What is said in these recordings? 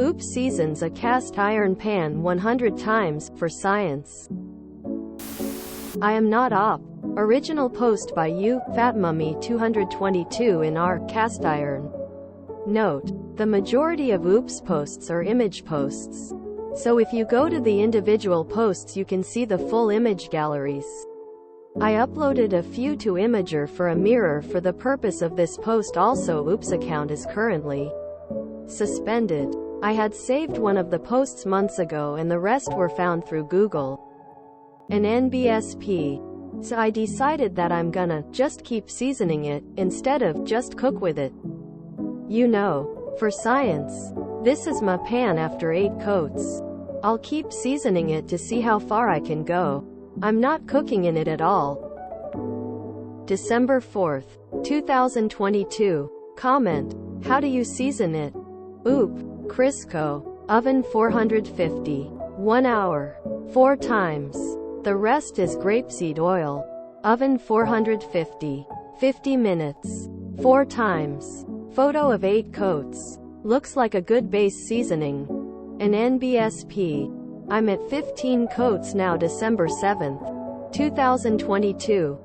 Oops seasons a cast iron pan 100 times, for science. I am not op. Original post by you, FatMummy222 in our cast iron. Note: the majority of Oops posts are image posts. So if you go to the individual posts you can see the full image galleries. I uploaded a few to Imager for a mirror for the purpose of this post. Also, Oops account is currently suspended. I had saved one of the posts months ago and the rest were found through Google and NBSP. So I decided that I'm gonna just keep seasoning it, instead of just cook with it. You know, for science. This is my pan after 8 coats. I'll keep seasoning it to see how far I can go. I'm not cooking in it at all. December 4th, 2022. Comment: how do you season it? Oop. Crisco. Oven 450. 1 hour. 4 times. The rest is grapeseed oil. Oven 450. 50 minutes. 4 times. Photo of 8 coats. Looks like a good base seasoning. An NBSP. I'm at 15 coats now. December 7th, 2022.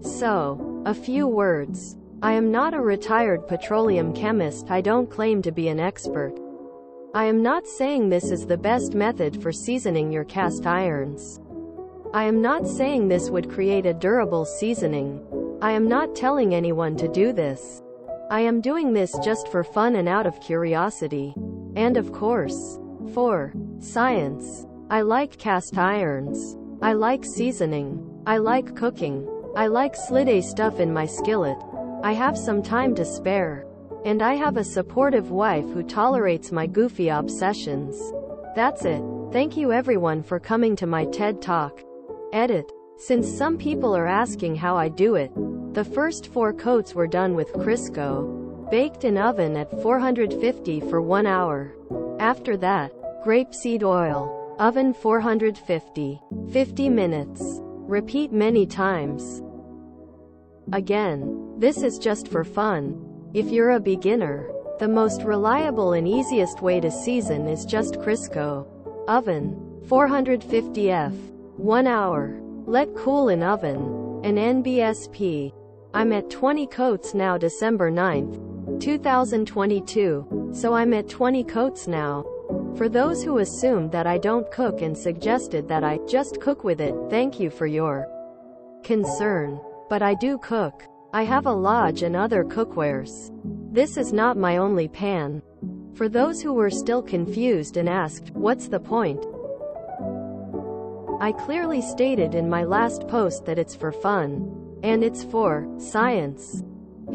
So, a few words. I am not a retired petroleum chemist. I don't claim to be an expert. I am not saying this is the best method for seasoning your cast irons. I am not saying this would create a durable seasoning. I am not telling anyone to do this. I am doing this just for fun and out of curiosity. And of course, for science. I like cast irons. I like seasoning. I like cooking. I like slidday stuff in my skillet. I have some time to spare. And I have a supportive wife who tolerates my goofy obsessions. That's it. Thank you everyone for coming to my TED Talk. Edit. Since some people are asking how I do it, the first 4 coats were done with Crisco, baked in oven at 450 for 1 hour. After that, grapeseed oil, oven 450, 50 minutes. Repeat many times. Again, this is just for fun. If you're a beginner, the most reliable and easiest way to season is just Crisco. Oven 450 F. 1 hour. Let cool in oven. An NBSP. I'm at 20 coats now. December 9th, 2022. So I'm at 20 coats now. For those who assumed that I don't cook and suggested that I just cook with it, thank you for your concern. But I do cook. I have a lodge and other cookwares. This is not my only pan. For those who were still confused and asked, what's the point? I clearly stated in my last post that it's for fun. And it's for science.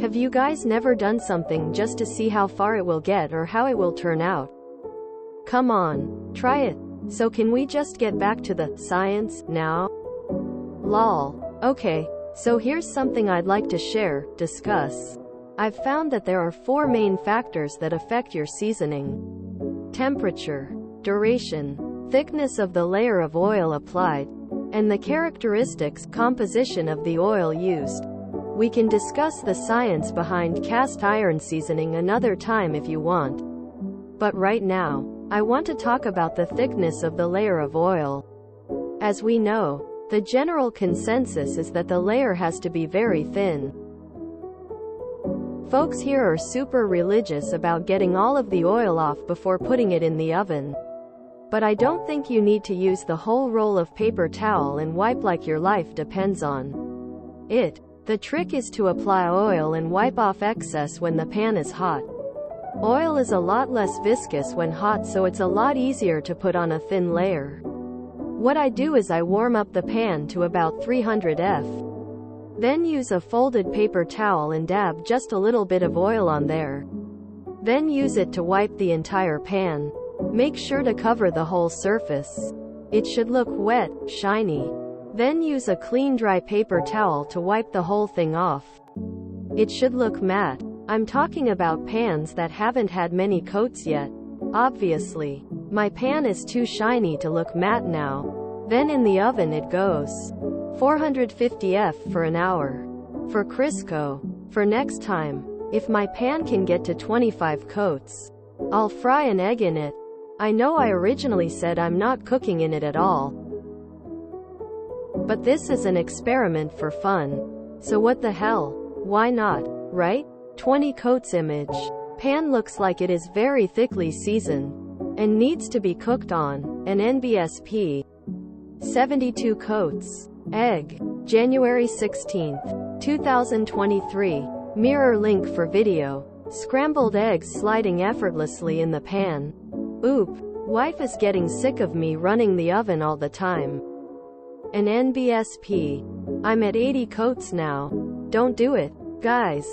Have you guys never done something just to see how far it will get or how it will turn out? Come on, try it. So can we just get back to the science now? Lol. Okay, so here's something I'd like to share, discuss. I've found that there are 4 main factors that affect your seasoning: temperature, duration, thickness of the layer of oil applied, and the characteristics, composition of the oil used. We can discuss the science behind cast iron seasoning another time if you want. But right now, I want to talk about the thickness of the layer of oil. As we know, the general consensus is that the layer has to be very thin. Folks here are super religious about getting all of the oil off before putting it in the oven. But I don't think you need to use the whole roll of paper towel and wipe like your life depends on it. The trick is to apply oil and wipe off excess when the pan is hot. Oil is a lot less viscous when hot, so it's a lot easier to put on a thin layer. What I do is I warm up the pan to about 300 F. Then use a folded paper towel and dab just a little bit of oil on there. Then use it to wipe the entire pan. Make sure to cover the whole surface. It should look wet, shiny. Then use a clean dry paper towel to wipe the whole thing off. It should look matte. I'm talking about pans that haven't had many coats yet. Obviously, my pan is too shiny to look matte now. Then in the oven it goes. 450 F for an hour. For Crisco. For next time, if my pan can get to 25 coats, I'll fry an egg in it. I know I originally said I'm not cooking in it at all. But this is an experiment for fun. So what the hell? Why not? Right? 20 coats image. Pan looks like it is very thickly seasoned and needs to be cooked on an NBSP. 72 coats. Egg. January 16th, 2023. Mirror link for video. Scrambled eggs sliding effortlessly in the pan. Oop. Wife is getting sick of me running the oven all the time. An NBSP. I'm at 80 coats now. Don't do it, guys.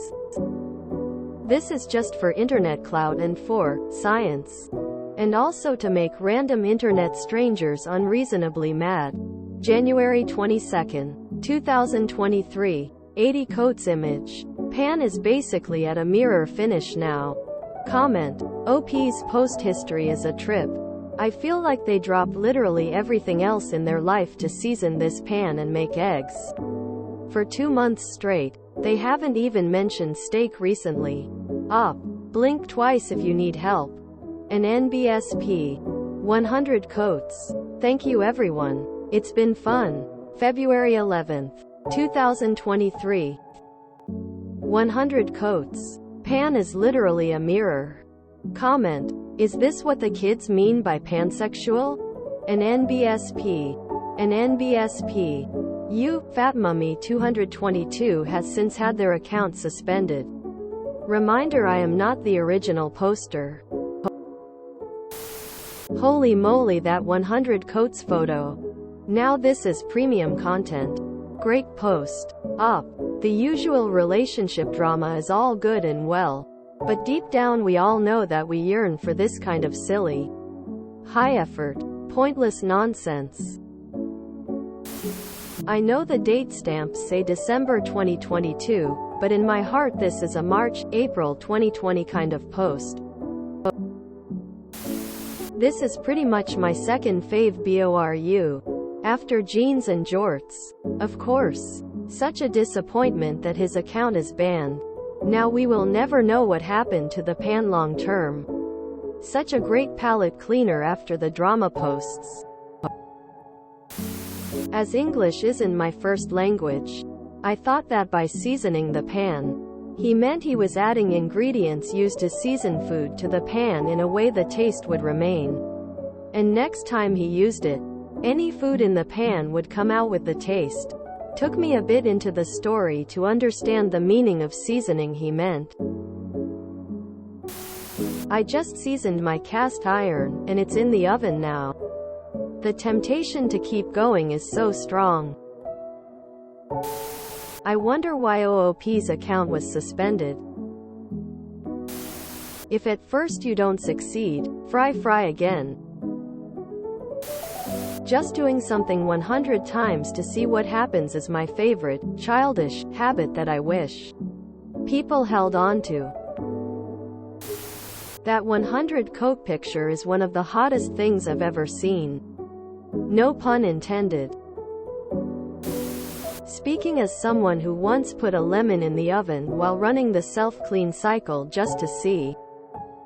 This is just for internet clout and for science. And also to make random internet strangers unreasonably mad. January 22nd, 2023. 80 coats image. Pan is basically at a mirror finish now. Comment. OP's post history is a trip. I feel like they drop literally everything else in their life to season this pan and make eggs. For 2 months straight. They haven't even mentioned steak recently. Op. Blink twice if you need help. An NBSP. 100 coats. Thank you everyone. It's been fun. February 11th, 2023. 100 coats. Pan is literally a mirror. Comment. Is this what the kids mean by pansexual? An NBSP. An NBSP. You, Fat Mummy 222 has since had their account suspended. Reminder, I am not the original poster. Holy moly, that 100 coats photo. Now this is premium content. Great post. Up. The usual relationship drama is all good and well. But deep down we all know that we yearn for this kind of silly, high effort, pointless nonsense. I know the date stamps say December 2022, but in my heart this is a March, April 2020 kind of post. This is pretty much my second fave BORU, after jeans and jorts. Of course. Such a disappointment that his account is banned. Now we will never know what happened to the pan long term. Such a great palate cleaner after the drama posts. As English isn't my first language, I thought that by seasoning the pan, he meant he was adding ingredients used to season food to the pan in a way the taste would remain. And next time he used it, any food in the pan would come out with the taste. Took me a bit into the story to understand the meaning of seasoning he meant. I just seasoned my cast iron, and it's in the oven now. The temptation to keep going is so strong. I wonder why OOP's account was suspended. If at first you don't succeed, fry again. Just doing something 100 times to see what happens is my favorite, childish, habit that I wish people held on to. That 100 coat picture is one of the hottest things I've ever seen. No pun intended. Speaking as someone who once put a lemon in the oven while running the self-clean cycle just to see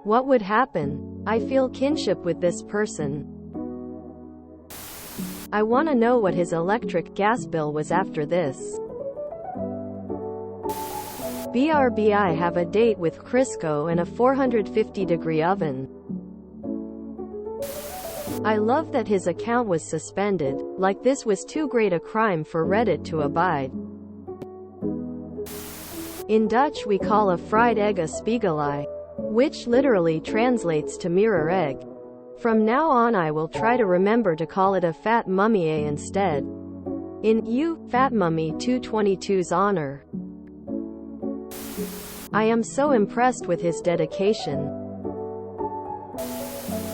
what would happen, I feel kinship with this person. I want to know what his electric gas bill was after this. BRB, I have a date with Crisco and a 450-degree oven. I love that his account was suspended, like this was too great a crime for Reddit to abide. In Dutch we call a fried egg a spiegelei, which literally translates to mirror egg. From now on I will try to remember to call it a Fat Mummy instead. In you, Fat Mummy 222's honor. I am so impressed with his dedication.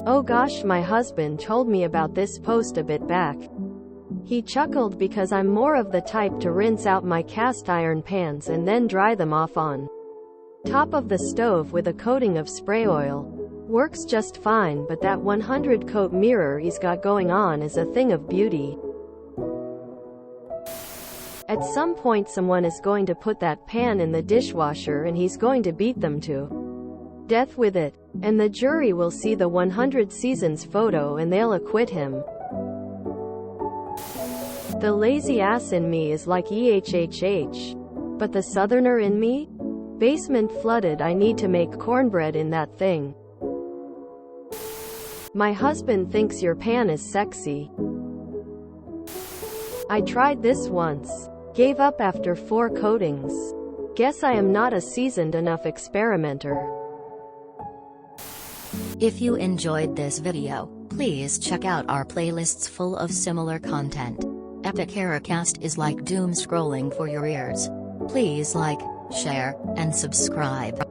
Oh gosh, my husband told me about this post a bit back. He chuckled because I'm more of the type to rinse out my cast iron pans and then dry them off on top of the stove with a coating of spray oil. Works just fine, but that 100 coat mirror he's got going on is a thing of beauty. At some point someone is going to put that pan in the dishwasher and he's going to beat them to death with it. And the jury will see the 100 seasons photo and they'll acquit him. The lazy ass in me is like EHHH. But the southerner in me? Basement flooded, I need to make cornbread in that thing. My husband thinks your pan is sexy. I tried this once. Gave up after 4 coatings. Guess I am not a seasoned enough experimenter. If you enjoyed this video, please check out our playlists full of similar content. Epic Haircast is like doom scrolling for your ears. Please like, share, and subscribe.